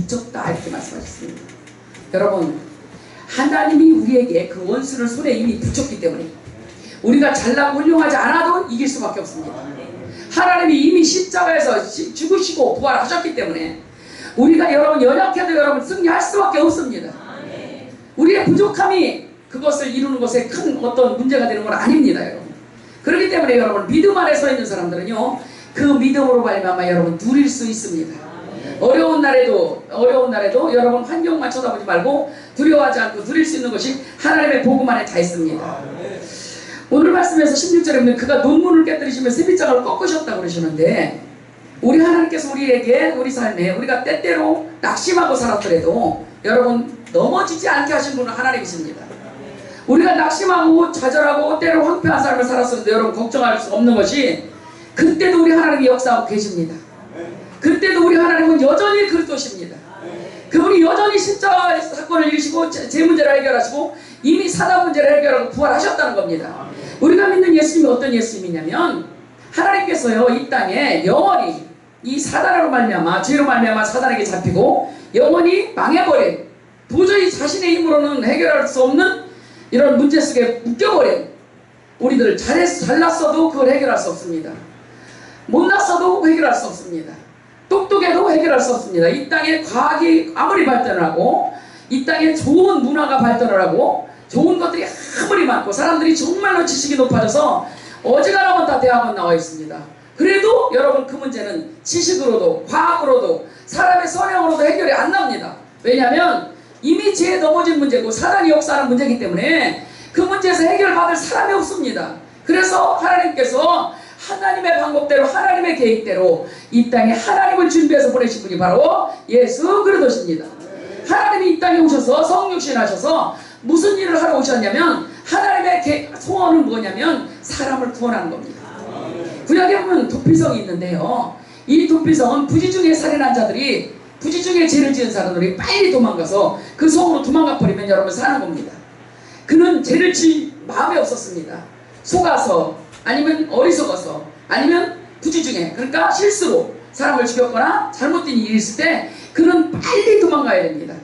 붙였다 이렇게 말씀하셨습니다. 여러분, 하나님이 우리에게 그 원수를 손에 이미 붙였기 때문에 우리가 잘나고 훌륭하지 않아도 이길 수밖에 없습니다. 하나님이 이미 십자가에서 죽으시고 부활하셨기 때문에 우리가 여러분 연약해도 여러분 승리할 수밖에 없습니다. 우리의 부족함이 그것을 이루는 것에 큰 어떤 문제가 되는 건 아닙니다, 여러분. 그렇기 때문에 여러분 믿음 안에 서 있는 사람들은요, 그 믿음으로 말미암아 여러분 누릴 수 있습니다. 어려운 날에도 여러분 환경만 쳐다보지 말고 두려워하지 않고 누릴 수 있는 것이 하나님의 복음 안에 다 있습니다. 오늘 말씀에서 16절에 보면 그가 논문을 깨뜨리시며 세빛장을 꺾으셨다고 그러시는데, 우리 하나님께서 우리에게 우리 삶에 우리가 때때로 낙심하고 살았더라도 여러분 넘어지지 않게 하신 분은 하나님이십니다. 우리가 낙심하고 좌절하고 때로 황폐한 삶을 살았을 때 여러분 걱정할 수 없는 것이, 그때도 우리 하나님이 역사하고 계십니다. 그때도 우리 하나님은 여전히 그리스도십니다. 그분이 여전히 십자가 사건을 이루시고 제 문제를 해결하시고 이미 사단 문제를 해결하고 부활하셨다는 겁니다. 우리가 믿는 예수님이 어떤 예수님이냐면, 하나님께서요 이 땅에 영원히 이 사단으로 말미암아 죄로 말미암아 사단에게 잡히고 영원히 망해버린, 도저히 자신의 힘으로는 해결할 수 없는 이런 문제 속에 묶여버린 우리들, 잘났어도 그걸 해결할 수 없습니다. 못났어도 해결할 수 없습니다. 똑똑해도 해결할 수 없습니다. 이 땅에 과학이 아무리 발전을 하고 이 땅에 좋은 문화가 발전을 하고 좋은 것들이 아무리 많고 사람들이 정말로 지식이 높아져서 어지간하면 다 대학원 나와 있습니다. 그래도 여러분 그 문제는 지식으로도 과학으로도 사람의 선행으로도 해결이 안 납니다. 왜냐하면 이미 죄에 넘어진 문제고 사단이 역사하는 문제이기 때문에 그 문제에서 해결받을 사람이 없습니다. 그래서 하나님께서 하나님의 방법대로 하나님의 계획대로 이 땅에 하나님을 준비해서 보내신 분이 바로 예수 그리스도십니다. 하나님이 이 땅에 오셔서 성육신 하셔서 무슨 일을 하러 오셨냐면, 하나님의 소원은 뭐냐면 사람을 구원하는 겁니다. 구약에 보면 도피성이 있는데요, 이 도피성은 부지중에 살인한 자들이, 부지중에 죄를 지은 사람들이 빨리 도망가서 그 성으로 도망가 버리면 여러분 사는 겁니다. 그는 죄를 지을 마음이 없었습니다. 속아서 아니면 어리석어서 아니면 부지중에, 그러니까 실수로 사람을 죽였거나 잘못된 일이 있을 때 그는 빨리 도망가야 됩니다.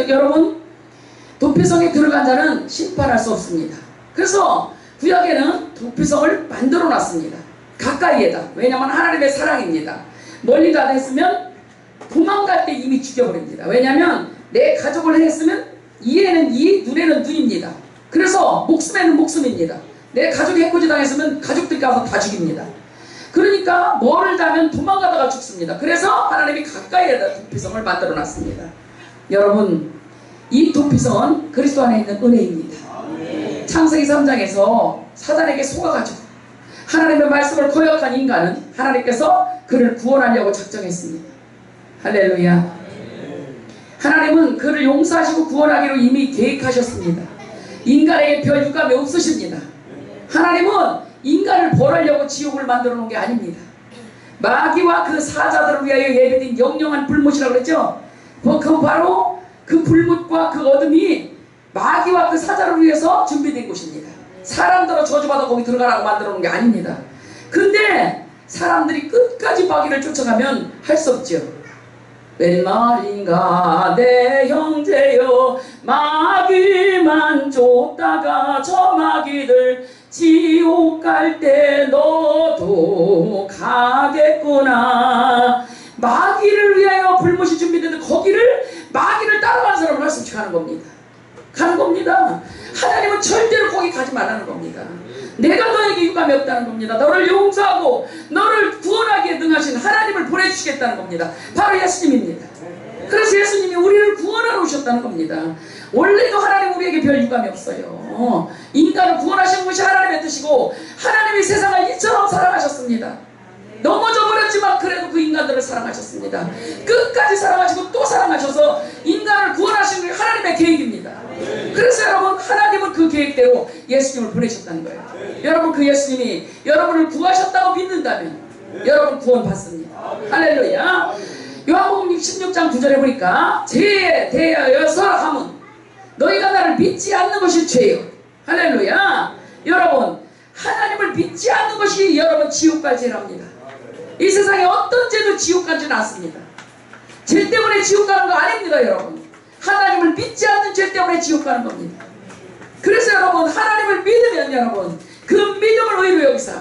여러분 도피성에 들어간 자는 심판할 수 없습니다. 그래서 구약에는 도피성을 만들어 놨습니다. 가까이에다. 왜냐하면 하나님의 사랑입니다. 멀리 가다 했으면 도망갈 때 이미 죽여버립니다. 왜냐하면 내 가족을 했으면 이에는 이, 눈에는 눈입니다. 그래서 목숨에는 목숨입니다. 내 가족이 해코지 당했으면 가족들이 가서 다 죽입니다. 그러니까 뭐를 다면 도망가다가 죽습니다. 그래서 하나님이 가까이에다 도피성을 만들어 놨습니다. 여러분, 이 도피성은 그리스도 안에 있는 은혜입니다. 창세기 3장에서 사단에게 속아가지고 하나님의 말씀을 거역한 인간은 하나님께서 그를 구원하려고 작정했습니다. 할렐루야. 하나님은 그를 용서하시고 구원하기로 이미 계획하셨습니다. 인간에게 별 유감이 없으십니다. 하나님은 인간을 벌하려고 지옥을 만들어 놓은 게 아닙니다. 마귀와 그 사자들을 위하여 예비된 영영한 불못이라고 그랬죠. 그 바로 그 불못과 그 어둠이 마귀와 그 사자를 위해서 준비된 곳입니다. 사람들은 저주받아 거기 들어가라고 만들어 놓은 게 아닙니다. 근데 사람들이 끝까지 마귀를 쫓아가면 할 수 없죠. 웬 말인가 내 형제여, 마귀만 쫓다가 저 마귀들 지옥 갈 때 너도 가겠구나. 마귀를 위하여 불못이 준비되는데 거기를 마귀를 따라가는 사람을 할 수 없이 가는 겁니다. 가는 겁니다. 하나님은 절대로 거기 가지 말라는 겁니다. 내가 너에게 유감이 없다는 겁니다. 너를 용서하고 너를 구원하기에 능하신 하나님을 보내주시겠다는 겁니다. 바로 예수님입니다. 그래서 예수님이 우리를 구원하러 오셨다는 겁니다. 원래도 하나님 우리에게 별 유감이 없어요. 인간을 구원하신 것이 하나님의 뜻이고 하나님이 세상을 이처럼 사랑하셨습니다. 넘어져 버렸지만 그래도 그 인간들을 사랑하셨습니다. 끝까지 사랑하시고 또 사랑하셔서 인간을 구원하신 게 하나님의 계획입니다. 그래서 여러분, 하나님은 그 계획대로 예수님을 보내셨다는 거예요. 여러분, 그 예수님이 여러분을 구하셨다고 믿는다면 여러분 구원 받습니다. 할렐루야. 요한복음 16장 9절에 보니까 죄에 대하여서 함은 너희가 나를 믿지 않는 것이 죄요. 할렐루야. 여러분, 하나님을 믿지 않는 것이 여러분 지옥 갈 죄랍니다. 이 세상에 어떤 죄도 지옥 가지는 않습니다. 죄 때문에 지옥 가는 거 아닙니다, 여러분. 하나님을 믿지 않는 죄 때문에 지옥 가는 겁니다. 그래서 여러분, 하나님을 믿으면 여러분, 그 믿음을 의로 여기사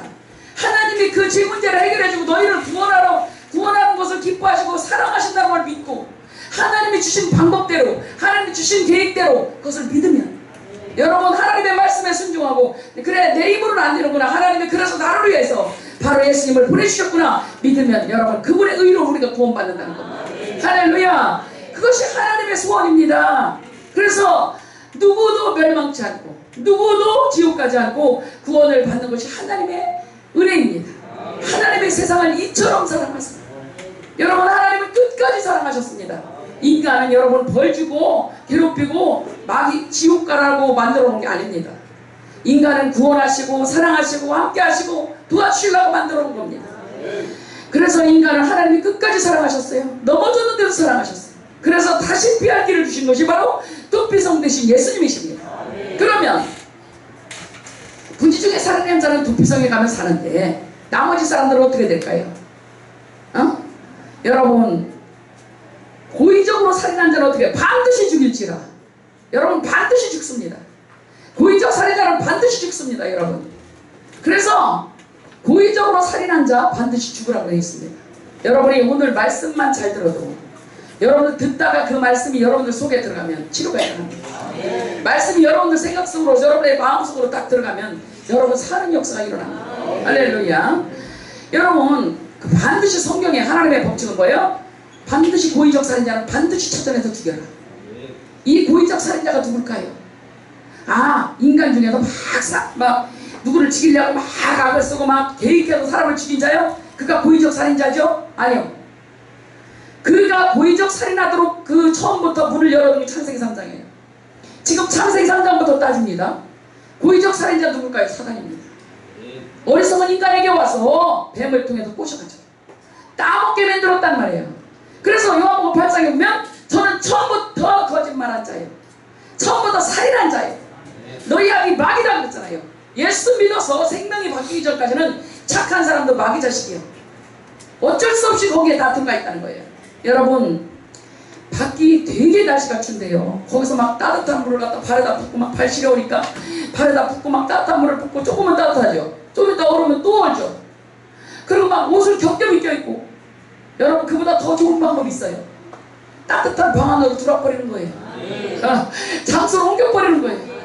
하나님이 그 죄 문제를 해결해주고 너희를 구원하는 것을 기뻐하시고 사랑하신다는 걸 믿고 하나님이 주신 방법대로, 하나님이 주신 계획대로 그것을 믿으면 여러분, 하나님의 말씀에 순종하고, 그래 내 입으로는 안 되는구나, 하나님이 그래서 나를 위해서 바로 예수님을 보내주셨구나 믿으면 여러분, 그분의 의로 우리가 구원받는다는 겁니다. 할렐루야. 그것이 하나님의 소원입니다. 그래서 누구도 멸망치 않고 누구도 지옥 가지 않고 구원을 받는 것이 하나님의 은혜입니다. 하나님의 세상을 이처럼 사랑하셨습니다. 여러분, 하나님은 끝까지 사랑하셨습니다. 인간은 여러분 벌 주고 괴롭히고 마귀 지옥 가라고 만들어 놓은 게 아닙니다. 인간은 구원하시고 사랑하시고 함께하시고 도와주시려고 만들어 놓은 겁니다. 그래서 인간을 하나님이 끝까지 사랑하셨어요. 넘어졌는데도 사랑하셨어요. 그래서 다시 피할 길을 주신 것이 바로 두피성 되신 예수님이십니다. 그러면 분지 중에 살아낸 자는 두피성에 가면 사는데 나머지 사람들은 어떻게 될까요? 여러분, 고의적으로 살인한 자는 어떻게 해요? 반드시 죽일지라. 여러분, 반드시 죽습니다. 고의적 살인자는 반드시 죽습니다, 여러분. 그래서 고의적으로 살인한 자 반드시 죽으라고 되어 있습니다. 여러분이 오늘 말씀만 잘 들어도 여러분들 듣다가 그 말씀이 여러분들 속에 들어가면 치료가 일어납니다. 말씀이 여러분들 생각 속으로, 여러분의 마음 속으로 딱 들어가면 여러분 사는 역사가 일어납니다. 할렐루야. 여러분, 반드시 성경에 하나님의 법칙은 뭐예요? 반드시 고의적 살인자는 반드시 찾아내서 죽여라. 이 고의적 살인자가 누굴까요? 인간 중에서 막 누구를 죽이려고 막 악을 쓰고 막 계획해서 사람을 죽인 자요? 그가 고의적 살인자죠? 아니요. 그가 고의적 살인하도록 그 처음부터 문을 열어둔 게 창세기 3장이에요. 지금 창세기 3장부터 따집니다. 고의적 살인자 누굴까요? 사단입니다. 어리석은 인간에게 와서 뱀을 통해서 꼬셔가지고 따먹게 만들었단 말이에요. 그래서 요한복음 8장에 보면 저는 처음부터 거짓말한 자예요. 처음부터 살인한 자예요. 너희 아기 마귀라고 그랬잖아요. 예수 믿어서 생명이 바뀌기 전까지는 착한 사람도 마귀 자식이에요. 어쩔 수 없이 거기에 다 들어가 있다는 거예요. 여러분, 밖이 되게 날씨가 춥대요. 거기서 막 따뜻한 물을 갖다 발에다 붓고 막 발 시려우니까 발에다 붓고 막 따뜻한 물을 붓고 조금은 따뜻하죠. 좀 이따 얼으면 또 얼죠. 그리고 막 옷을 겹겹이 껴입고, 여러분, 그보다 더 좋은 방법이 있어요. 따뜻한 방 안으로 들어버리는 거예요. 장소를 옮겨버리는 거예요.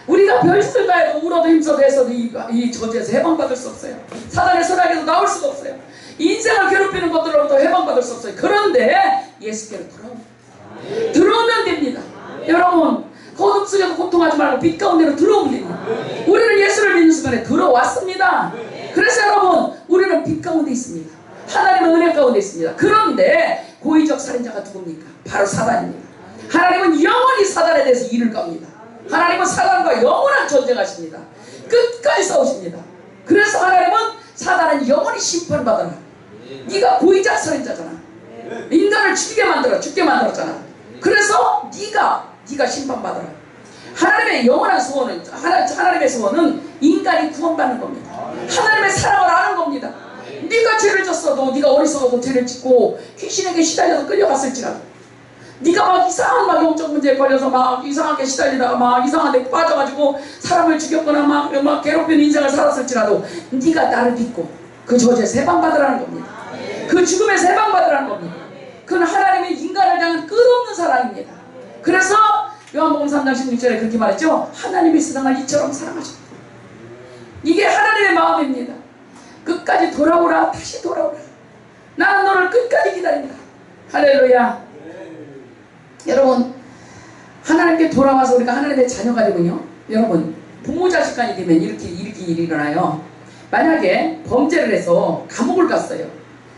우리가 별짓을 다 해도 울어도 힘써도 해서도 이 저주에서 해방받을 수 없어요. 사단의 소나기에서 나올 수가 없어요. 인생을 괴롭히는 것들로부터 해방받을 수 없어요. 그런데 예수께로 들어오면 됩니다. 여러분, 어둠 속에서 고통하지 말고 빛 가운데로 들어오면 됩니다. 우리는 예수를 믿는 순간에 들어왔습니다. 그래서 여러분, 우리는 빛 가운데 있습니다. 하나님의 은혜 가운데 있습니다. 그런데 고의적 살인자가 누굽니까? 바로 사단입니다. 하나님은 영원히 사단에 대해서 일을 겁니다. 하나님은 사단과 영원한 전쟁하십니다. 끝까지 싸우십니다. 그래서 하나님은 사단은 영원히 심판받아라. 네가 고의적 살인자잖아. 인간을 죽게 만들었잖아. 그래서 네가 심판받아라. 하나님의 영원한 소원은, 하나님의 소원은 인간이 구원받는 겁니다. 하나님의 사랑을 아는 겁니다. 네가 죄를 졌어도, 네가 어리석어서 죄를 짓고 귀신에게 시달려서 끌려갔을지라도, 네가 막 이상한 막 영적 문제에 걸려서 막 이상하게 시달리다가 막 이상한 데 빠져가지고 사람을 죽였거나 막 괴롭히는 인생을 살았을지라도 네가 나를 믿고 그 저주에서 해방받으라는 겁니다. 그 죽음에서 해방받으라는 겁니다. 그건 하나님의 인간을 향한 끝없는 사랑입니다. 그래서 요한복음 3장 16절에 그렇게 말했죠. 하나님이 세상을 이처럼 사랑하셨다. 이게 하나님의 마음입니다. 끝까지 돌아오라. 다시 돌아오라. 나는 너를 끝까지 기다린다. 할렐루야. 여러분, 하나님께 돌아와서 우리가 하나님의 자녀가 되면요, 여러분, 부모 자식 간이 되면 이렇게 일이 일어나요. 만약에 범죄를 해서 감옥을 갔어요.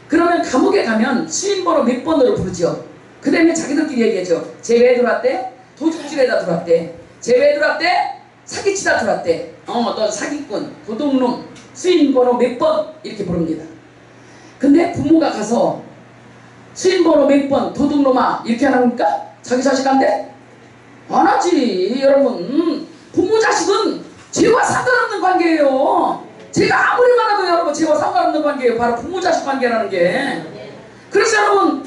그러면 감옥에 가면 수임번호 몇 번으로 부르죠. 그 다음에 자기들끼리 얘기하죠. 쟤 왜 들어왔대? 도둑질에다 들어왔대. 쟤 왜 들어왔대? 사기치다 들어왔대. 너 사기꾼, 도둑놈, 수임번호 몇 번, 이렇게 부릅니다. 근데 부모가 가서 수임번호 몇 번, 도둑놈아, 이렇게 하니까 자기 자식한테? 안 하지. 여러분, 부모 자식은 죄와 상관없는 관계예요. 죄가 아무리 많아도 여러분 죄와 상관없는 관계예요. 바로 부모 자식 관계라는 게. 그래서 여러분,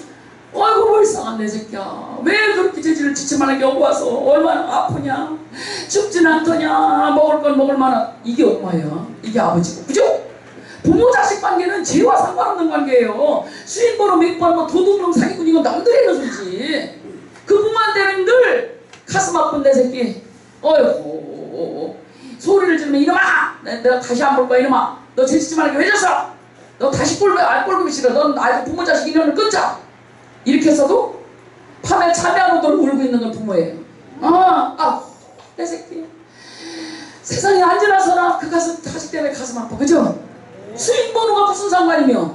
어이구 불쌍한 내 새끼야. 왜 그렇게 재질을 지체만하게 오고 와서 얼마나 아프냐, 춥진 않더냐, 먹을 건 먹을 만한. 이게 엄마야, 이게 아버지고, 그죠? 부모 자식 관계는 죄와 상관없는 관계예요. 수인번호 맥번 뭐 도둑놈 사기꾼 이건 남들이 하는 소리지. 그 부모한테는 늘 가슴 아픈 내 새끼. 어이구 소리를 지르면 이놈아, 내가 다시 안 볼 거야 이놈아. 너 재짓지만하게 왜 졌어? 너 다시 꼴보기 싫어. 넌 아주 부모 자식 인연을 끊자. 이렇게 해서도 밤에 잠이 안 오도록 울고 있는 건 부모예요. 내 새끼. 세상에 앉으나서나 그 자식 때문에 가슴 아파. 그죠? 수인번호가 무슨 상관이며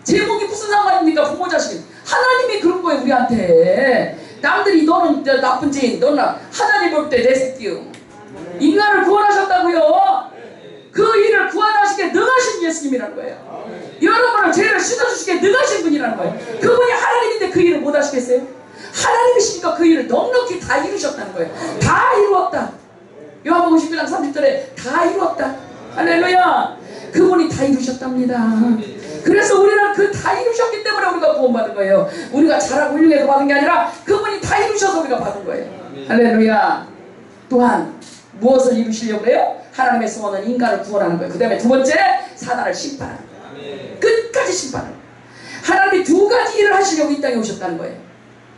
제목이 무슨 상관입니까? 부모 자식. 하나님이 그런 거예요 우리한테. 남들이 너는 나쁜 죄인, 너는 하나님 볼 때 내 새끼요. 인간을 구원하셨다고요. 그 일을 구원하시기에 능하신 예수님이라는 거예요. 여러분을 죄를 씻어주시기에 능하신 분이라는 거예요. 그분이 하나님인데 그 일을 못 하시겠어요? 하나님이시니까 그 일을 넉넉히 다 이루셨다는 거예요. 다 이루었다. 요한복음 19장 30절에 다 이루었다. 할렐루야. 그분이 다 이루셨답니다. 그래서 우리는 그 다 이루셨기 때문에 우리가 구원받은 거예요. 우리가 잘하고 훌륭해서 받은 게 아니라 그분이 다 이루셔서 우리가 받은 거예요. 할렐루야. 또한 무엇을 이루시려고 그래요? 하나님의 소원은 인간을 구원하는 거예요. 그 다음에 두 번째, 사단을 심판하는 거예요. 끝까지 심판하는 거예요. 하나님이 두 가지 일을 하시려고 이 땅에 오셨다는 거예요.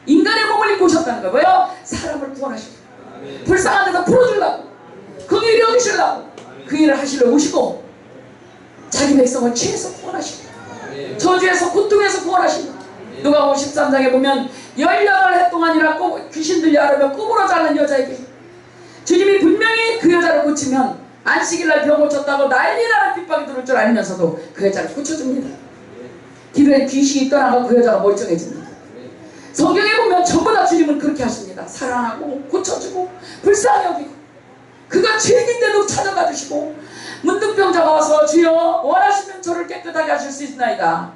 인간의 몸을 입고 오셨다는 거예요. 뭐요? 사람을 구원하시고, 불쌍한 데서 풀어주려고, 긍휼히 여기시려고 그 일을 하시려고 오시고, 자기 백성을 죄에서 구원하시고, 저주에서 고통에서 구원하시고. 누가복음 13장에 보면 18해 동안이나 귀신 들려 하려며 꿈으로 자는 여자에게 주님이 분명히 그 여자를 고치면 안식일날 병 고쳤다고 난리나는 핍박이 들을 줄 알면서도 그 여자를 고쳐줍니다. 기도에 귀신이 떠나고 그 여자가 멀쩡해집니다. 성경에 보면 전부 다 주님은 그렇게 하십니다. 사랑하고 고쳐주고 불쌍히 여기고, 그가 죄인인데도 찾아가 주시고, 문둥병자가 와서 주여 원하시면 저를 깨끗하게 하실 수 있나이다.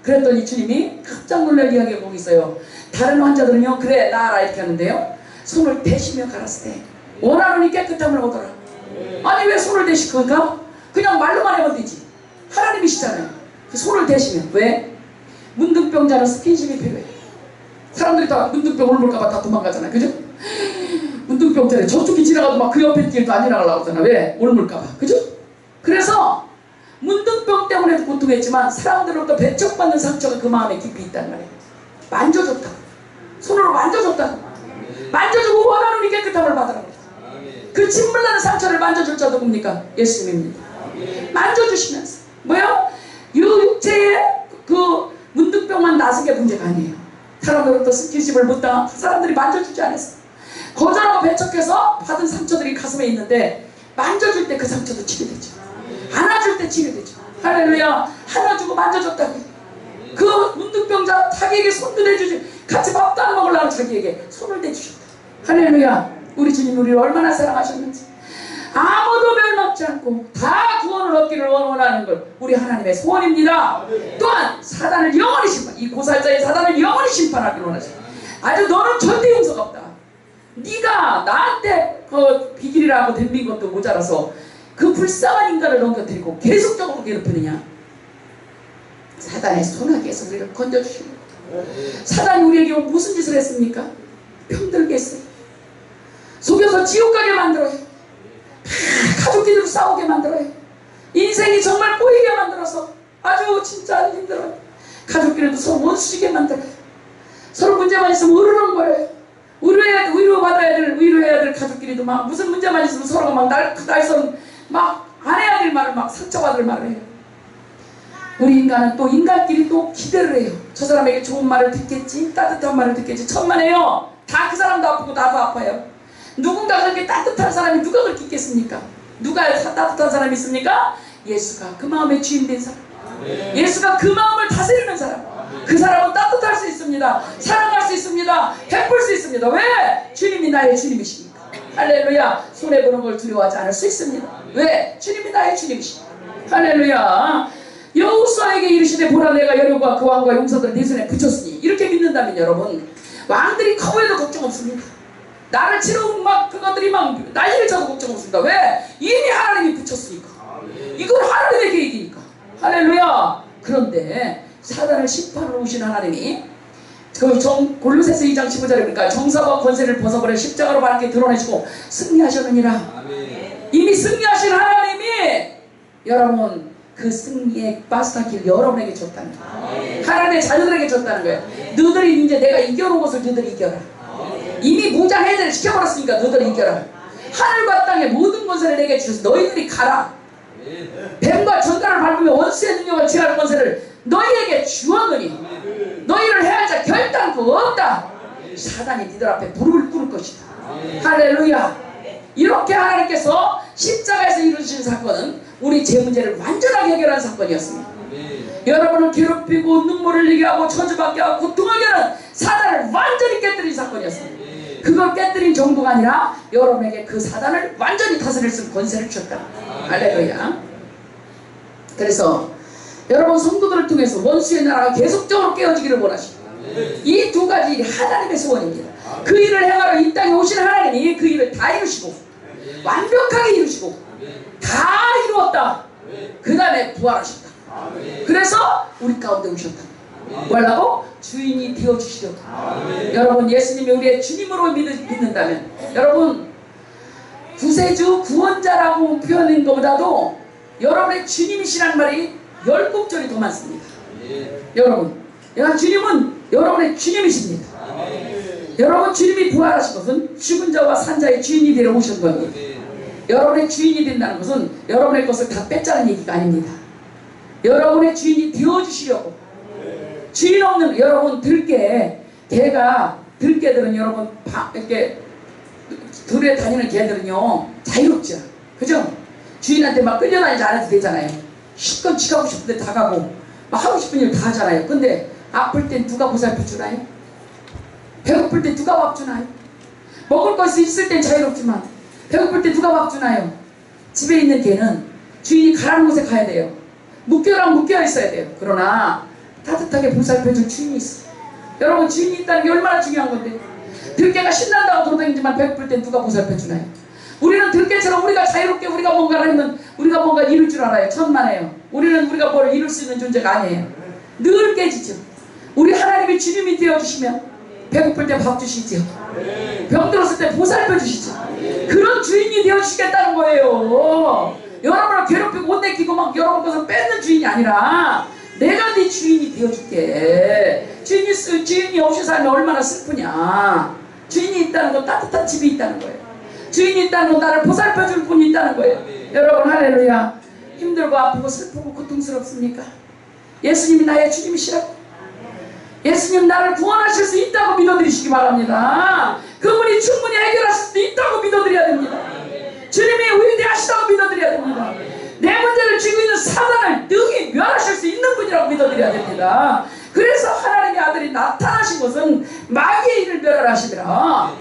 그랬더니 주님이 깜짝 놀랄 이야기가 거기 있어요. 다른 환자들은요, 그래 나아라 이렇게 하는데요, 손을 대시며 가라사대 원하노니 깨끗함을 얻어라. 아니 왜 손을 대실까? 그냥 말로만 하면 되지. 하나님이시잖아요. 그 손을 대시면. 왜? 문둥병자는 스킨십이 필요해요. 사람들이 다 문둥병 옮을까봐 다 도망가잖아요. 그죠? 문둥병자는 저쪽이 지나가도 막 그 옆에 길도 안 지나가려고 하잖아. 왜? 옮을까봐. 그죠? 그래서 문둥병 때문에도 고통했지만 사람들로부터 배척받는 상처가 그 마음에 깊이 있단 말이에요. 만져줬다고. 손으로 만져줬다고. 만져주고 원하노니 깨끗함을 받으라고. 그 침몰나는 상처를 만져줄 자도 뭡니까? 예수님입니다. 만져주시면서 뭐요? 육체의 그 문둥병만 나은 게 문제가 아니에요. 사람들로부터 스킨십을 묻다 사람들이 만져주지 않았어. 거절하고 배척해서 받은 상처들이 가슴에 있는데 만져줄 때 그 상처도 치료되죠. 안아줄 때 치료되죠. 할렐루야. 안아주고 만져줬다고. 그 문둥병자 자기에게 손도 대주지, 같이 밥도 안 먹으려고 자기에게 손을 대주셨다. 할렐루야. 우리 주님 우리를 얼마나 사랑하셨는지. 아무도 멸망치 않고 다 구원을 얻기를 원하는 걸 우리 하나님의 소원입니다. 또한 사단을 영원히 심판, 이 고살자의 사단을 영원히 심판하기를 원하십니다. 아주 너는 절대 용서가 없다. 네가 나한테 그 비길이라고 덤빈 것도 모자라서 그 불쌍한 인간을 넘겨뜨리고 계속적으로 괴롭히느냐. 사단의 소나기에서 우리를 건져주시는 거예요. 사단이 우리에게 무슨 짓을 했습니까? 병들게 했어요. 속여서 지옥 가게 만들어요. 가족끼리 싸우게 만들어요. 인생이 정말 꼬이게 만들어서 아주 진짜 힘들어요. 가족끼리도 서로 원수지게 만들어요. 서로 문제만 있으면 으르렁거려요. 위로해야 될 가족끼리도 막 무슨 문제만 있으면 서로가 막 날선 막 안 해야 될 말을 막 상처받을 말을 해요. 우리 인간은 또 인간끼리 또 기대를 해요. 저 사람에게 좋은 말을 듣겠지, 따뜻한 말을 듣겠지. 천만에요. 다 그 사람도 아프고 나도 아파요. 누군가 그렇게 따뜻한 사람이 누가 그렇게 있겠습니까? 누가 따뜻한 사람이 있습니까? 예수가 그 마음의 주인 된 사람. 예수가 그 마음을 다스리는 사람. 그 사람은 따뜻할 수 있습니다. 사랑할 수 있습니다. 베풀 수 있습니다. 왜? 주님이 나의 주님이십니까? 할렐루야. 손해보는 걸 두려워하지 않을 수 있습니다. 왜? 주님이 나의 주님이십니까? 할렐루야. 여호수아에게 이르시되 보라 내가 여호와 그 왕과 용사들을 네 손에 붙였으니, 이렇게 믿는다면 여러분, 왕들이 커 보여도 걱정 없습니다. 나를 치러 막 그것들이 막 난리를 쳐도 걱정 없습니다. 왜? 이미 하나님이 붙였으니까. 이건 하나님의 계획이니까. 할렐루야. 그런데 사단을 심판으로 오신 하나님이 골로새서 2장 15절에 보니까 정사와 권세를 벗어버려 십자가로 밝게 드러내시고 승리하셨느니라. 이미 승리하신 하나님이 여러분 그 승리의 마스터키를 여러분에게 줬다는 거예요. 하나님의 자녀들에게 줬다는 거예요. 너희들이 이제 내가 이겨놓은 것을 너희들이 이겨라. 이미 무장 해제를 시켜버렸으니까 너희들이 이겨라. 하늘과 땅의 모든 권세를 내게 주셔서 너희들이 가라. 뱀과 전갈을 밟으며 원수의 능력을 취하는 권세를 너희에게 주었느니 너희를 해할 자 결단코 없다. 사단이 니들 앞에 무릎을 꿇을 것이다. 할렐루야. 이렇게 하나님께서 십자가에서 이루신 사건은 우리 제 문제를 완전하게 해결한 사건이었습니다. 여러분을 괴롭히고 눈물을 흘리게 하고 저주받게 하고 고통하게 하는 사단을 완전히 깨뜨린 사건이었습니다. 그걸 깨뜨린 정도가 아니라 여러분에게 그 사단을 완전히 다스릴 수 있는 권세를 주셨다. 할렐루야. 그래서 여러분 성도들을 통해서 원수의 나라가 계속적으로 깨어지기를 원하십니다. 이 두 가지 일이 하나님의 소원입니다. 그 일을 행하러 이 땅에 오신 하나님이 그 일을 다 이루시고 완벽하게 이루시고 다 이루었다. 그 다음에 부활하셨다. 그래서 우리 가운데 오셨다. 뭐라고? 주인이 되어주시려고. 여러분 예수님이 우리의 주님으로 믿는다면 여러분 구세주 구원자라고 표현한 것보다도 여러분의 주님이시라는 말이 10곡절이 더 많습니다. 여러분 주님은 여러분의 주님이십니다. 여러분 주님이 부활하신 것은 죽은 자와 산 자의 주인이 되려 오신 겁니다. 여러분의 주인이 된다는 것은 여러분의 것을 다 뺏자는 얘기가 아닙니다. 여러분의 주인이 되어주시려고. 주인 없는 여러분 들개들은 여러분 이렇게 들에 다니는 개들은요 자유롭죠. 그죠? 주인한테 막 끌려다니지 않아도 되잖아요. 실컷 지가고 싶은데 다 가고 막 하고 싶은 일 다 하잖아요. 근데 아플 땐 누가 보살펴 주나요? 배고플 때 누가 밥 주나요? 먹을 것이 있을 땐 자유롭지만 배고플 때 누가 밥 주나요? 집에 있는 개는 주인이 가라는 곳에 가야 돼요. 묶여라면 묶여 있어야 돼요. 그러나 따뜻하게 보살펴줄 주인이 있어요. 여러분 주인이 있다는 게 얼마나 중요한 건데. 들개가 신난다고 돌아다니지만 배고플 땐 누가 보살펴 주나요? 우리는 들개처럼 우리가 자유롭게 우리가 뭔가를 하면 우리가 뭔가 이룰 줄 알아요. 천만에요. 우리는 우리가 뭘 이룰 수 있는 존재가 아니에요. 늘 깨지죠. 우리 하나님이 주님이 되어주시면 배고플 때 밥 주시죠. 병들었을 때 보살펴 주시죠. 그런 주인이 되어주시겠다는 거예요. 여러분을 괴롭히고 못 내키고 막 여러분 것을 뺏는 주인이 아니라 내가 네 주인이 되어줄게. 주인이 없이 살면 얼마나 슬프냐. 주인이 있다는 건 따뜻한 집이 있다는 거예요. 주인이 있다는 건 나를 보살펴줄 분이 있다는 거예요. 여러분 할렐루야. 힘들고 아프고 슬프고 고통스럽습니까? 예수님이 나의 주님이시라고. 예수님 나를 구원하실 수 있다고 믿어드리시기 바랍니다. 그분이 충분히 해결하실 수 있다고 믿어드려야 됩니다. 주님이 위대하시다고 믿어드려야 됩니다. 내 문제를 쥐고 있는 사단을 능히 멸하실 수 있는 분이라고 믿어드려야 됩니다. 그래서 하나님의 아들이 나타나신 것은 마귀의 일을 멸하심이라.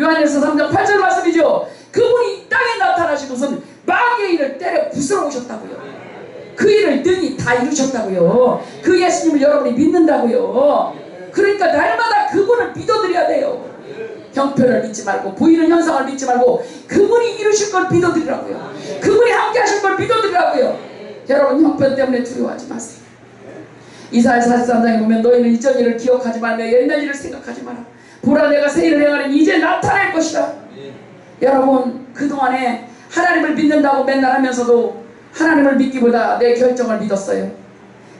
요한일서 3장 8절 말씀이죠. 그분이 이 땅에 나타나신 것은 마귀의 일을 때려 부수러 오셨다고요. 그 일을 능히 다 이루셨다고요. 그 예수님을 여러분이 믿는다고요. 그러니까 날마다 그분을 믿어드려야 돼요. 형편을 믿지 말고 보이는 현상을 믿지 말고 그분이 이루실 걸 믿어드리라고요. 그분이 함께 하실 걸 믿어드리라고요. 여러분 형편 때문에 두려워하지 마세요. 이사야 43장에 보면 너희는 이전 일을 기억하지 말며 옛날 일을 생각하지 마라. 보라 내가 새 일을 행하니 이제 나타날 것이다. 여러분 그동안에 하나님을 믿는다고 맨날 하면서도 하나님을 믿기보다 내 결정을 믿었어요.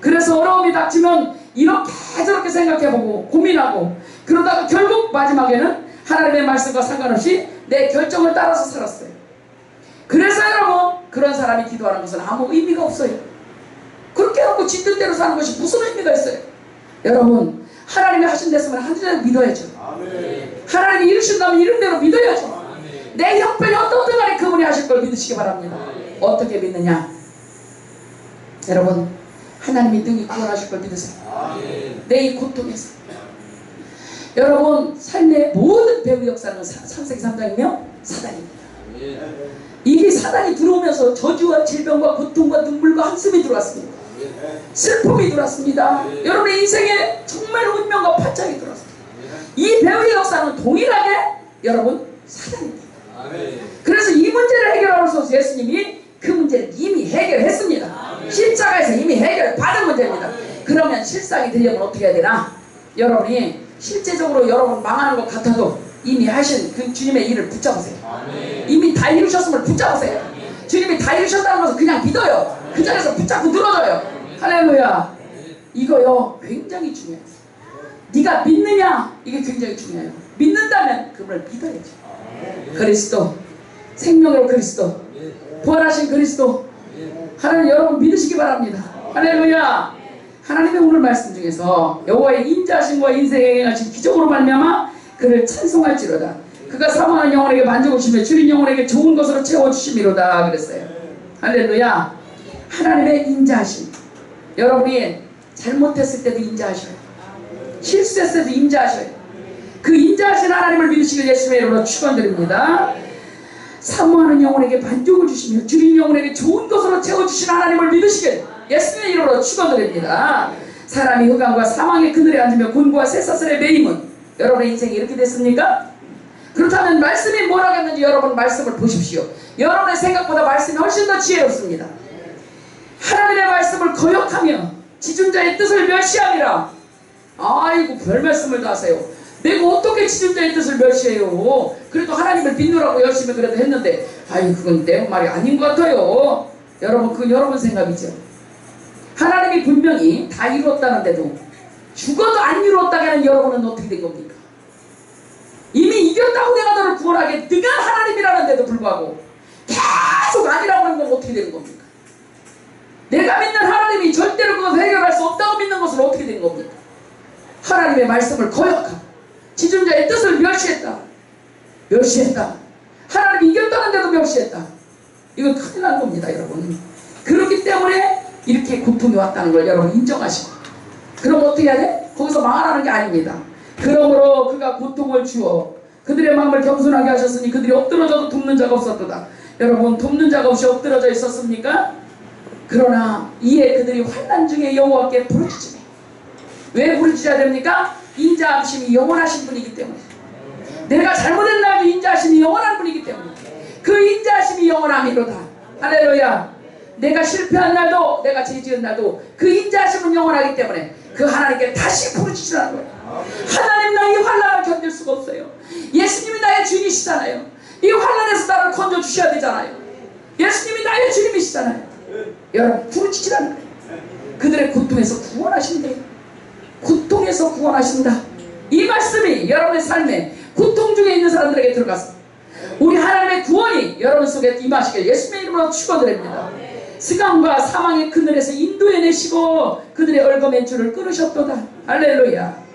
그래서 어려움이 닥치면 이렇게 저렇게 생각해보고 고민하고 그러다가 결국 마지막에는 하나님의 말씀과 상관없이 내 결정을 따라서 살았어요. 그래서 여러분 그런 사람이 기도하는 것은 아무 의미가 없어요. 그렇게 하고 짖는 대로 사는 것이 무슨 의미가 있어요? 여러분 하나님이 하신 데서만 한 대로 믿어야죠. 하나님이 이루신다면 이룬 대로 믿어야죠. 내 형편이 어떻든 간에 그분이 하실 걸 믿으시기 바랍니다. 어떻게 믿느냐? 여러분 하나님이 능히 구원하실 걸 믿으세요. 내 이 고통에서 여러분 삶의 모든 배후 역사는 창세기 3장이며 사단입니다. 이게 사단이 들어오면서 저주와 질병과 고통과 눈물과 한숨이 들어왔습니다. 슬픔이 들어왔습니다. 여러분의 인생에 정말 운명과 파장이 들어왔습니다. 이 배후의 역사는 동일하게 여러분 사단입니다. 그래서 이 문제를 해결하면서 예수님이 그 문제를 이미 해결했습니다. 십자가에서 이미 해결받은 문제입니다. 그러면 실상이 되려면 어떻게 해야 되나? 여러분이 실제적으로 여러분 망하는 것 같아도 이미 하신 그 주님의 일을 붙잡으세요. 아멘. 이미 다 이루셨음을 붙잡으세요. 주님이 다 이루셨다는 것을 그냥 믿어요. 그 자리에서 붙잡고 늘어져요. 할렐루야. 이거요 굉장히 중요해요. 네가 믿느냐 이게 굉장히 중요해요. 믿는다면 그분을 믿어야죠. 그리스도, 생명으로 그리스도, 부활하신 그리스도, 하나님 여러분 믿으시기 바랍니다. 할렐루야. 하나님의 오늘 말씀 중에서 여호와의 인자하심과 인생에 행하신 기적으로 말미암아 그를 찬송할지로다. 그가 사모하는 영혼에게 만족을 주시며 줄인 영혼에게 좋은 것으로 채워주심이로다 그랬어요. 할렐루야. 하나님의 인자하심. 여러분이 잘못했을 때도 인자하셔요. 실수했을 때도 인자하셔요. 그 인자하신 하나님을 믿으시길 예수의 이름으로 축원드립니다. 사모하는 영혼에게 만족을 주시며 줄인 영혼에게 좋은 것으로 채워주신 하나님을 믿으시길 예수의 이름으로 축원드립니다. 사람이 흑암과 사망의 그늘에 앉으며 곤고와 쇠사슬에 매임은 여러분의 인생이 이렇게 됐습니까? 그렇다면 말씀이 뭐라고 했는지 여러분 말씀을 보십시오. 여러분의 생각보다 말씀이 훨씬 더 지혜롭습니다. 하나님의 말씀을 거역하며 지존자의 뜻을 멸시함이라. 아이고 별 말씀을 다 하세요. 내가 어떻게 지존자의 뜻을 멸시해요. 그래도 하나님을 믿느라고 열심히 그래도 했는데 아이 그건 내 말이 아닌 것 같아요. 여러분 그건 여러분 생각이죠. 하나님이 분명히 다 이루었다는데도 죽어도 안 이루었다면 여러분은 어떻게 된 겁니까? 이미 이겼다고 내가 너를 구원하게 능한 하나님이라는데도 불구하고 계속 아니라고 하는 건 어떻게 되는 겁니까? 내가 믿는 하나님이 절대로 그것을 해결할 수 없다고 믿는 것은 어떻게 된 겁니까? 하나님의 말씀을 거역하고 지존자의 뜻을 멸시했다. 하나님이 이겼다는데도 멸시했다. 이건 큰일 난 겁니다 여러분. 그렇기 때문에 이렇게 고통이 왔다는 걸 여러분 인정하시고 그럼 어떻게 해야 돼? 거기서 망하라는 게 아닙니다. 그러므로 그가 고통을 주어 그들의 마음을 겸손하게 하셨으니 그들이 엎드러져도 돕는 자가 없었도다. 여러분 돕는 자가 없이 엎드러져 있었습니까? 그러나 이에 그들이 환난 중에 여호와께 부르짖으며 왜 부르짖어야 됩니까? 인자하심이 영원하신 분이기 때문에 내가 잘못한 날도 인자하심이 영원한 분이기 때문에 그 인자하심이 영원함이로다. 할렐루야. 내가 실패한 날도 내가 죄지은 날도 그 인자하심은 영원하기 때문에 그 하나님께 다시 부르짖으라는 거예요. 하나님 나 이 환난을 견딜 수가 없어요. 예수님이 나의 주인이시잖아요. 이 환난에서 나를 건져주셔야 되잖아요. 예수님이 나의 주님이시잖아요. 여러분 부르짖으라는 거예요. 그들의 고통에서 구원하신대요. 고통에서 구원하신다. 이 말씀이 여러분의 삶에 고통 중에 있는 사람들에게 들어가서 우리 하나님의 구원이 여러분 속에 임하시길 예수님의 이름으로 축원드립니다. 스감과 사망의 그늘에서 인도해내시고 그들의 얼거맨줄을 끊으셨도다. 할렐루야.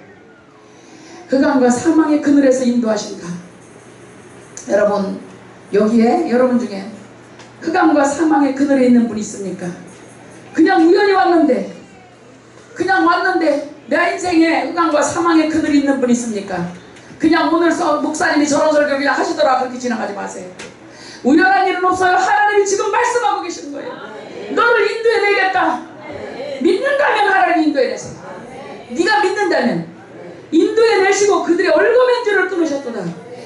흑암과 사망의 그늘에서 인도하신다. 여러분 여기에 여러분 중에 흑암과 사망의 그늘에 있는 분이 있습니까? 그냥 우연히 왔는데 내 인생에 흑암과 사망의 그늘이 있는 분이 있습니까? 그냥 오늘 목사님이 저런 설교 그냥 하시더라 그렇게 지나가지 마세요. 우연한 일은 없어요. 하나님이 지금 말씀하고 계시는 거예요. 너를 인도해내겠다. 믿는다면 하나님이 인도해내세요. 네가 믿는다면 인도해내시고 그들의 얼거맨줄을 끊으셨도다.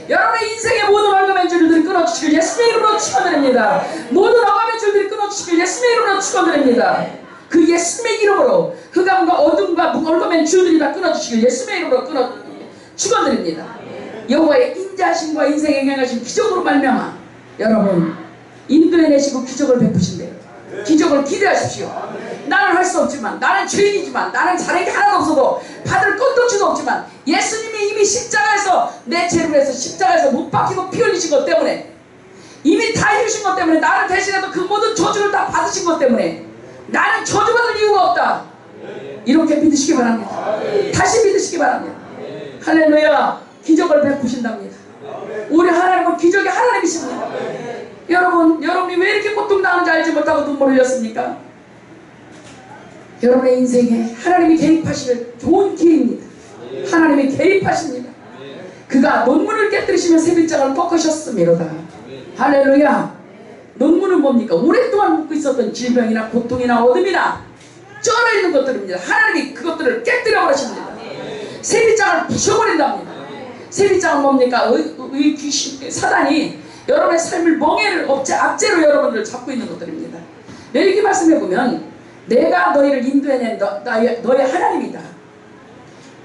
여러분의 인생의 모든 얼거맨줄들이 끊어주시길 예수님의 이름으로 축원드립니다. 모든 얼거맨줄들이 끊어주시길 예수님의 이름으로 축원드립니다. 그 예수님의 이름으로 흑암과 어둠과 얼거맨줄들이 다 끊어주시길 예수님의 이름으로 축원드립니다. 여호와의 인자하심과 인생에 행하신 기적으로 말미암아 여러분 인도해내시고 기적을 베푸신대요. 기적을 기대하십시오. 나는 할 수 없지만 나는 죄인이지만 나는 잘한 게 하나도 없어도 받을 건덕지도 없지만 예수님이 이미 십자가에서 내 죄를 위해서 십자가에서 못 박히고 피 흘리신 것 때문에 이미 다 이루신 것 때문에 나를 대신해서 그 모든 저주를 다 받으신 것 때문에 나는 저주받을 이유가 없다. 이렇게 믿으시기 바랍니다. 다시 믿으시기 바랍니다. 할렐루야. 기적을 베푸신답니다. 우리 하나님은 기적의 하나님이십니다. 여러분이 왜 이렇게 고통당하는지 알지 못하고 눈물 흘렸습니까? 여러분의 인생에 하나님이 개입하실 좋은 기회입니다. 하나님이 개입하십니다. 그가 논문을 깨뜨리시며 세빌장을 꺾으셨음이로다. 할렐루야. 논문은 뭡니까? 오랫동안 묻고 있었던 질병이나 고통이나 어둠이나 쩔어있는 것들입니다. 하나님이 그것들을 깨뜨려 버리십니다. 세빌장을 부셔버린답니다. 세빌장은 뭡니까? 귀신, 사단이 여러분의 삶을 멍해를 압제로 여러분들을 잡고 있는 것들입니다. 이렇게 말씀해보면 내가 너희를 인도해낸 너의 하나님이다.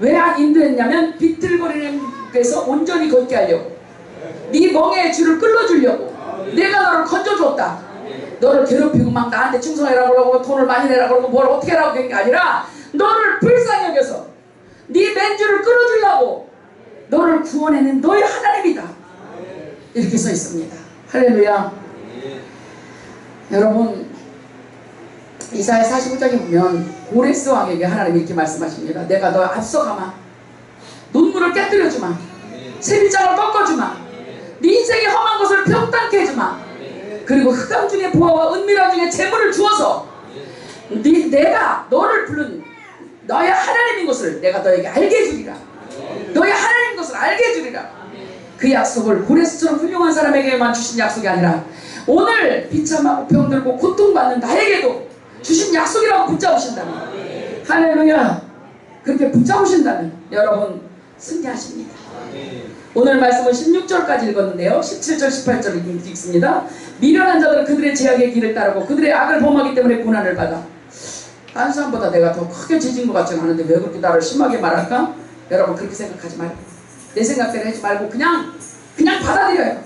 왜 인도했냐면 비틀거리는 데서 온전히 걷게 하려고. 네 멍에 줄을 끌어주려고. 내가 너를 건져줬다. 너를 괴롭히고 막 나한테 충성해라 그러고 돈을 많이 내라 그러고 뭘 어떻게 하라고 그런 게 아니라 너를 불쌍히 여겨서 네 맨줄을 끌어주려고 너를 구원해낸 너의 하나님이다. 이렇게 써 있습니다. 할렐루야. 여러분 이사야 45장에 보면 고레스 왕에게 하나님이 이렇게 말씀하십니다. 내가 너 앞서가마. 눈물을 깨뜨려주마. 세비장을 꺾어주마. 네 인생의 험한 것을 평탄케 해주마. 그리고 흑암 중에 보화와 은밀한 중에 재물을 주어서 내가 너를 부른 너의 하나님인 것을 내가 너에게 알게 해주리라. 너의 하나님인 것을 알게 해주리라. 그 약속을 고레스처럼 훌륭한 사람에게만 주신 약속이 아니라 오늘 비참하고 병들고 고통받는 나에게도 주신 약속이라고 붙잡으신다면, 할렐루야, 그렇게 붙잡으신다면 여러분 승리하십니다. 오늘 말씀은 16절까지 읽었는데요. 17절 18절 읽습니다. 미련한 자들은 그들의 제약의 길을 따르고 그들의 악을 범하기 때문에 고난을 받아. 다른 사람보다 내가 더 크게 죄진 것 같지는 않은데 왜 그렇게 나를 심하게 말할까? 여러분 그렇게 생각하지 말고 내 생각대로 하지 말고 그냥 받아들여요.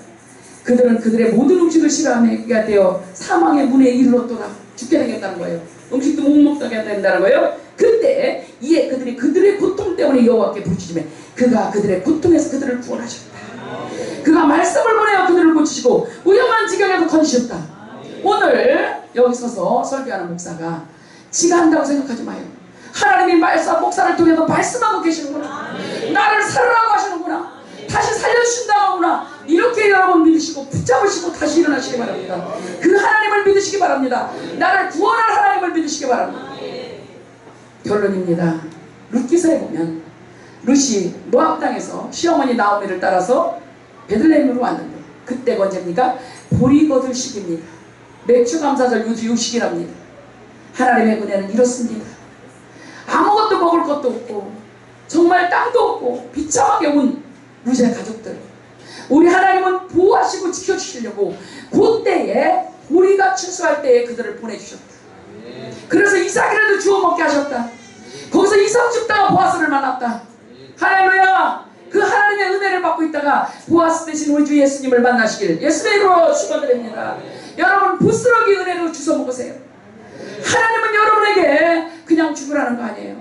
그들은 그들의 모든 음식을 싫어하게 되어 사망의 문에 이르렀더라. 죽게 되겠다는 거예요. 음식도 못 먹게 된다는 거예요. 근데 이에 그들이 그들의 고통 때문에 여호와께 부르짖으매 그가 그들의 고통에서 그들을 구원하셨다. 그가 말씀을 보내어 그들을 고치시고 위험한 지경에도 건지셨다. 오늘 여기 서서 설교하는 목사가 지가 한다고 생각하지 마요. 하나님이 목사를 통해서 말씀하고 계시는구나. 나를 살으라고 하시는구나. 다시 살려주신다고 하구나. 이렇게 여러분 믿으시고 붙잡으시고 다시 일어나시기 바랍니다. 그 하나님을 믿으시기 바랍니다. 나를 구원할 하나님을 믿으시기 바랍니다. 결론입니다. 룻기서에 보면 룻이 모압 땅에서 시어머니 나오미를 따라서 베들레헴으로 왔는데 그때가 언제입니까? 보리 거둘 시기입니다. 맥주 감사절 유식이랍니다. 하나님의 은혜는 이렇습니다. 아무것도 먹을 것도 없고 정말 땅도 없고 비참하게 온 룻의 가족들, 우리 하나님은 보호하시고 지켜주시려고 그때에 보리가 추수할 때에 그들을 보내주셨다. 그래서 이삭이라도 주워 먹게 하셨다. 거기서 이삭 죽다가 보아스를 만났다. 할렐루야. 그 하나님의 은혜를 받고 있다가 보아스 대신 우리 주 예수님을 만나시길 예수의 이름으로 축원드립니다. 여러분 부스러기 은혜로 주워 먹으세요. 하나님은 여러분에게 그냥 죽으라는 거 아니에요.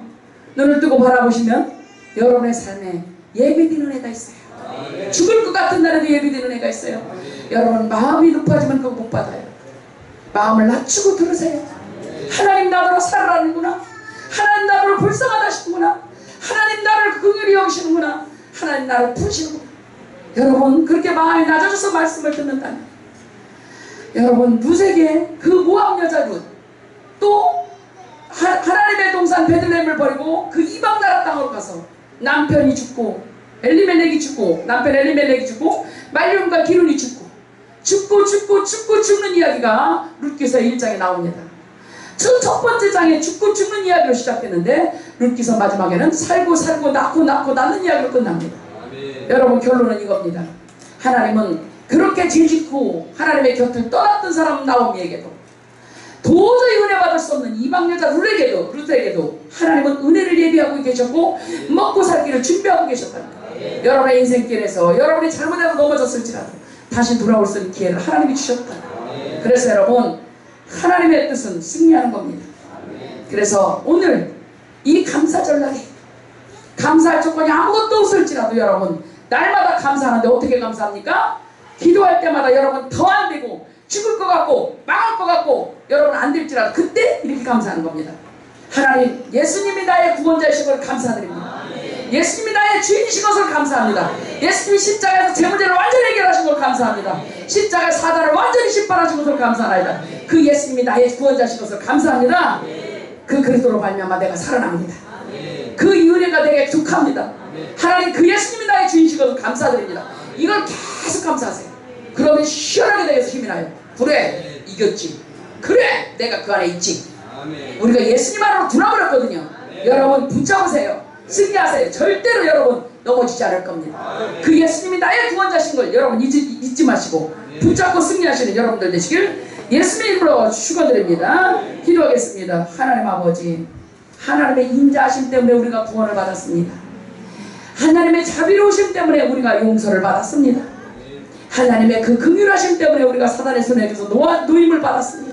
눈을 뜨고 바라보시면 여러분의 삶에 예비된 은혜가 있어요. 죽을 것 같은 날에도 예비된 은혜가 있어요. 여러분 마음이 높아지면 그거 못 받아요. 마음을 낮추고 들으세요. 하나님 나더러 살아라는구나. 하나님 나를 불쌍하다 하시는구나. 하나님 나를 긍휼히 여기시는구나. 하나님 나를 부르시는구나. 여러분 그렇게 마음이 낮아져서 말씀을 듣는다면 여러분 룻에게 그 모압 여자 룻, 또 하나님의 동산 베들레헴을 버리고 그 이방 나라 땅으로 가서 남편이 죽고 엘리멜렉이 죽고 남편 엘리멜렉이 죽고 말륜과 기룬이 죽는 이야기가 룻기서 1장에 나옵니다. 첫 번째 장에 죽는 이야기로 시작되는데 룻기서 마지막에는 살고 낳고 낳는 이야기로 끝납니다. 여러분 결론은 이겁니다. 하나님은 그렇게 죄짓고 하나님의 곁을 떠났던 사람 나오미에게도 도저히 은혜 받을 수 없는 이방 여자 룻에게도 하나님은 은혜를 예비하고 계셨고 먹고 살기를 준비하고 계셨답니다. 여러분의 인생길에서 여러분이 잘못해서 넘어졌을지라도 다시 돌아올 수 있는 기회를 하나님이 주셨다. 그래서 여러분 하나님의 뜻은 승리하는 겁니다. 그래서 오늘 이 감사절날에 감사할 조건이 아무것도 없을지라도 여러분 날마다 감사하는데 어떻게 감사합니까? 기도할 때마다 여러분 더 안 되고 죽을 것 같고 망할 것 같고 여러분 안 될지라도 그때 이렇게 감사하는 겁니다. 하나님 예수님이 나의 구원자이신 걸 감사드립니다. 예수님이 나의 주인이신 것을 감사합니다. 예수님이 십자가에서 제 문제를 완전히 해결하신 걸 감사합니다. 십자가의 사단을 완전히 심판하신 것을 감사합니다. 그 예수님이 나의 구원자이신 것을 감사합니다. 그 그리스도로 말미암아 내가 살아납니다. 그 은혜가 내게 족합니다. 하나님 그 예수님이 나의 주인이신 것을 감사드립니다. 이걸 계속 감사하세요. 그러면 시원하게 되어서 힘이 나요. 그래 이겼지. 그래 내가 그 안에 있지. 우리가 예수님 안으로 들어버렸거든요. 여러분 붙잡으세요. 승리하세요. 절대로 여러분 넘어지지 않을 겁니다. 그 예수님이 나의 구원자신 걸 여러분 잊지 마시고 붙잡고 승리하시는 여러분들 되시길 예수님 이름으로 축원드립니다. 기도하겠습니다. 하나님 아버지 하나님의 인자하심 때문에 우리가 구원을 받았습니다. 하나님의 자비로우심 때문에 우리가 용서를 받았습니다. 하나님의 그 긍휼하심 때문에 우리가 사단의 손에서 노임을 받았습니다.